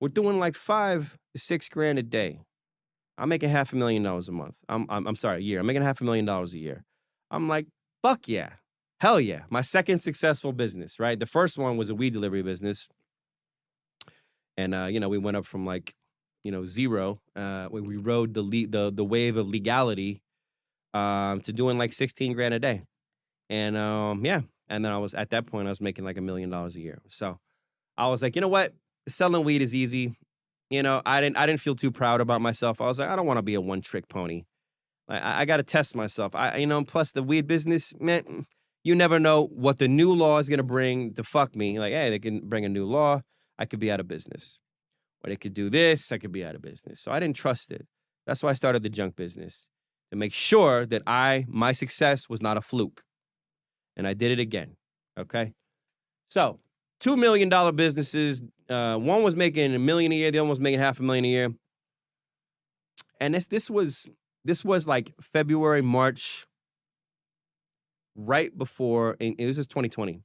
We're doing like 5 to 6 grand a day. I'm making $500,000 a month. I'm sorry, a year. I'm making $500,000 a year. I'm like, fuck yeah. Hell yeah. My second successful business, right? The first one was a weed delivery business. And we went up from like, zero. We rode the wave of legality to doing like 16 grand a day. And yeah. And then at that point, I was making like $1 million a year. So I was like, you know what? Selling weed is easy. I didn't feel too proud about myself. I was like, I don't want to be a one-trick pony. I got to test myself. Plus the weed business, man, you never know what the new law is going to bring to fuck me. Like, hey, they can bring a new law. I could be out of business. Or they could do this. I could be out of business. So I didn't trust it. That's why I started the junk business, to make sure that my success was not a fluke. And I did it again. Okay. So $2 million businesses. One was making $1 million a year. The other one was making $500,000 a year. And this was like February, March, right before, and it was just 2020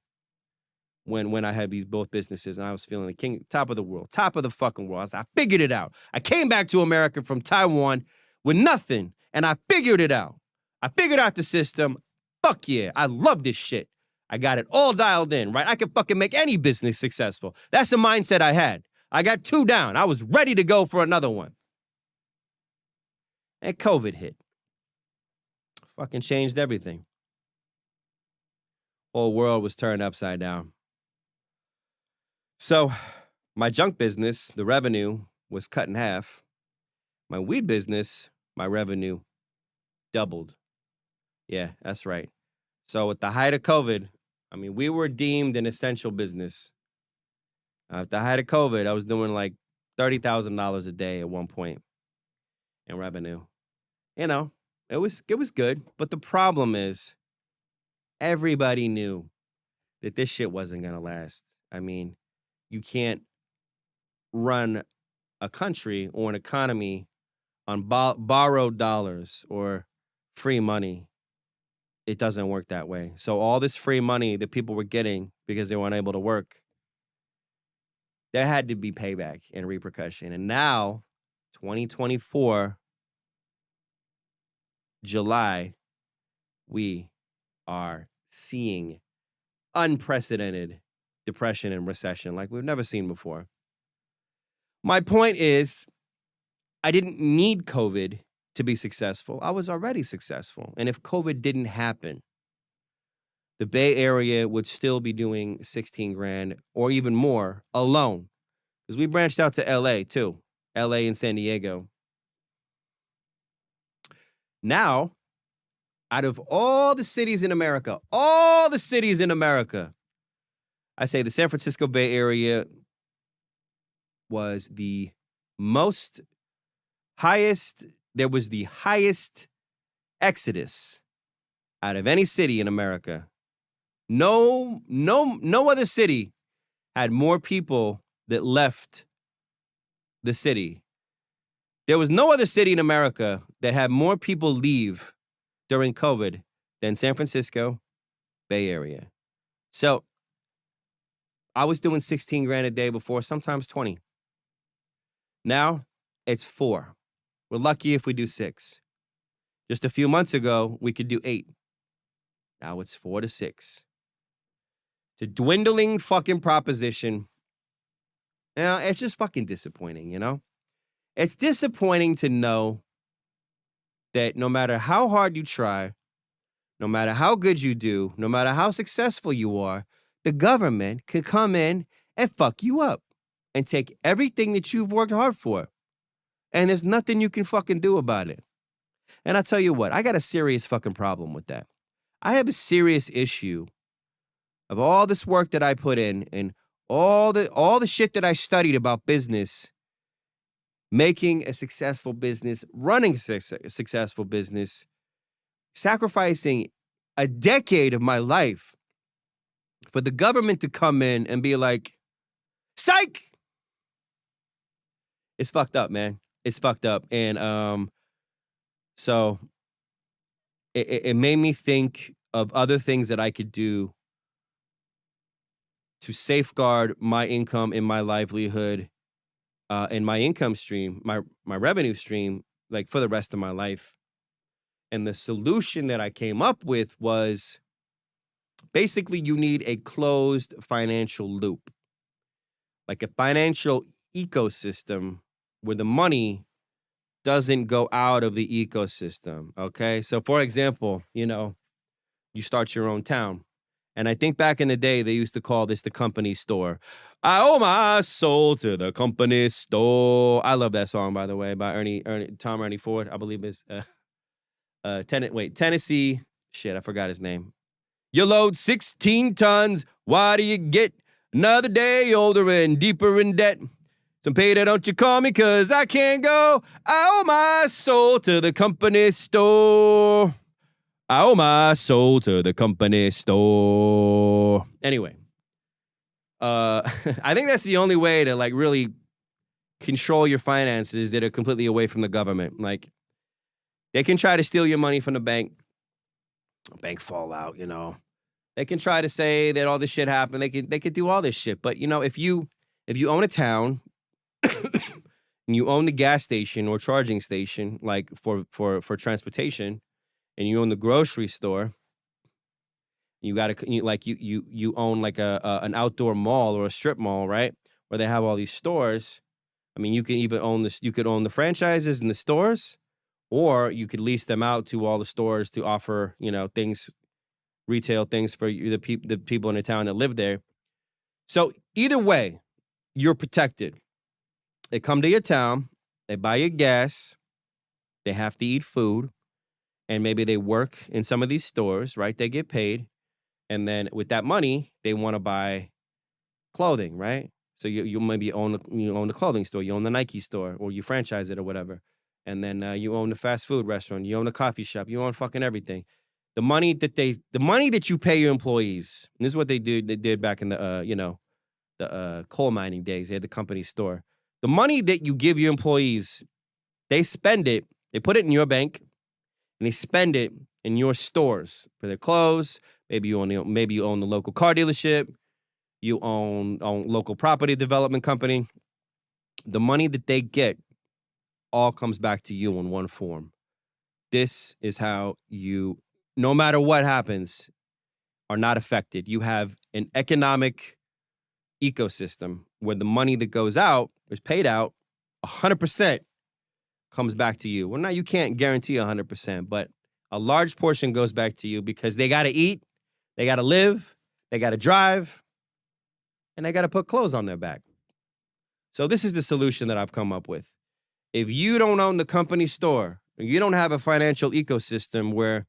when I had these both businesses, and I was feeling the king, top of the world, top of the fucking world. I figured it out. I came back to America from Taiwan with nothing, and I figured it out. I figured out the system. Fuck yeah, I love this shit. I got it all dialed in, right? I could fucking make any business successful. That's the mindset I had. I got 2 down. I was ready to go for another one. And COVID hit. Fucking changed everything. Whole world was turned upside down. So my junk business, the revenue was cut in half. My weed business, my revenue doubled. Yeah, that's right. So at the height of COVID, we were deemed an essential business. At the height of COVID, I was doing like $30,000 a day at one point in revenue. It was good. But the problem is, everybody knew that this shit wasn't going to last. You can't run a country or an economy on borrowed dollars or free money. It doesn't work that way. So all this free money that people were getting because they weren't able to work, there had to be payback and repercussion. And now, 2024, July, we are seeing unprecedented depression and recession like we've never seen before. My point is, I didn't need COVID to be successful. I was already successful. And if COVID didn't happen, the Bay Area would still be doing 16 grand or even more alone. Because we branched out to LA too. LA and San Diego. Now, out of all the cities in America, I say the San Francisco Bay Area was the highest exodus out of any city in America. No other city had more people that left the city. There was no other city in America that had more people leave during COVID than San Francisco Bay Area. So I was doing 16 grand a day before, sometimes 20. Now it's 4. We're lucky if we do 6. Just a few months ago, we could do 8. Now it's 4 to 6. It's a dwindling fucking proposition. It's just fucking disappointing, It's disappointing to know that no matter how hard you try, no matter how good you do, no matter how successful you are, the government could come in and fuck you up and take everything that you've worked hard for. And there's nothing you can fucking do about it. And I tell you what, I got a serious fucking problem with that. I have a serious issue of all this work that I put in and all the shit that I studied about business, making a successful business, running a successful business, sacrificing a decade of my life for the government to come in and be like, psych! It's fucked up, man. It's fucked up. And so it made me think of other things that I could do to safeguard my income and my livelihood in my income stream, my revenue stream, like for the rest of my life. And the solution that I came up with was basically you need a closed financial loop, like a financial ecosystem where the money doesn't go out of the ecosystem. Okay. So, for example, you start your own town. And I think back in the day, they used to call this the company store. I owe my soul to the company store. I love that song, by the way, by Tom Ernie Ford, I believe is Tennessee. Shit, I forgot his name. You load 16 tons. Why do you get another day older and deeper in debt? Some payday, don't you call me, cause I can't go. I owe my soul to the company store. I owe my soul to the company store. Anyway, I think that's the only way to like really control your finances that are completely away from the government. Like, they can try to steal your money from the bank fallout, They can try to say that all this shit happened. They could do all this shit. But if you own a town and you own the gas station or charging station, like for transportation, and you own the grocery store, you own like an outdoor mall or a strip mall, right? Where they have all these stores. I mean, you can even own this. You could own the franchises and the stores, or you could lease them out to all the stores to offer, things, retail things for the people in the town that live there. So either way, you're protected. They come to your town, they buy your gas, they have to eat food, and maybe they work in some of these stores, right? They get paid. And then with that money, they want to buy clothing, right? So you maybe own the clothing store, you own the Nike store, or you franchise it or whatever. And then you own the fast food restaurant, you own the coffee shop, you own fucking everything. The money that you pay your employees, and this is what they did back in the the coal mining days. They had the company store. The money that you give your employees, they spend it, they put it in your bank, and they spend it in your stores for their clothes. Maybe you own the local car dealership. You own local property development company. The money that they get all comes back to you in one form. This is how you, no matter what happens, are not affected. You have an economic ecosystem where the money that goes out is paid out 100% comes back to you. Well, now you can't guarantee 100%, but a large portion goes back to you because they got to eat, they got to live, they got to drive, and they got to put clothes on their back. So this is the solution that I've come up with. If you don't own the company store, you don't have a financial ecosystem where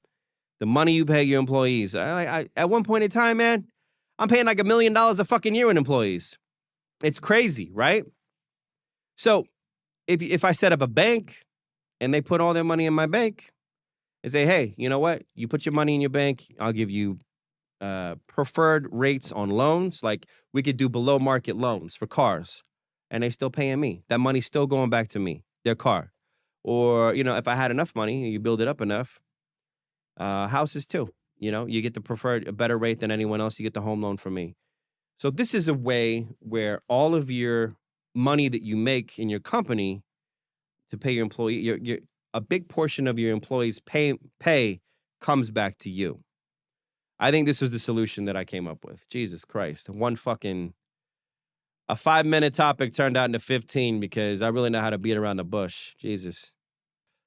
the money you pay your employees, I at one point in time, man, I'm paying like $1 million a fucking year in employees. It's crazy, right? So if I set up a bank and they put all their money in my bank and say, hey, you know what? You put your money in your bank, I'll give you preferred rates on loans. Like we could do below market loans for cars and they still paying me. That money's still going back to me, their car. Or, if I had enough money and you build it up enough, houses too. You get a better rate than anyone else. You get the home loan from me. So this is a way where all of your money that you make in your company to pay your employee, a big portion of your employees' pay comes back to you. I think this was the solution that I came up with. Jesus Christ. A 5-minute topic turned out into 15 because I really know how to beat around the bush. Jesus.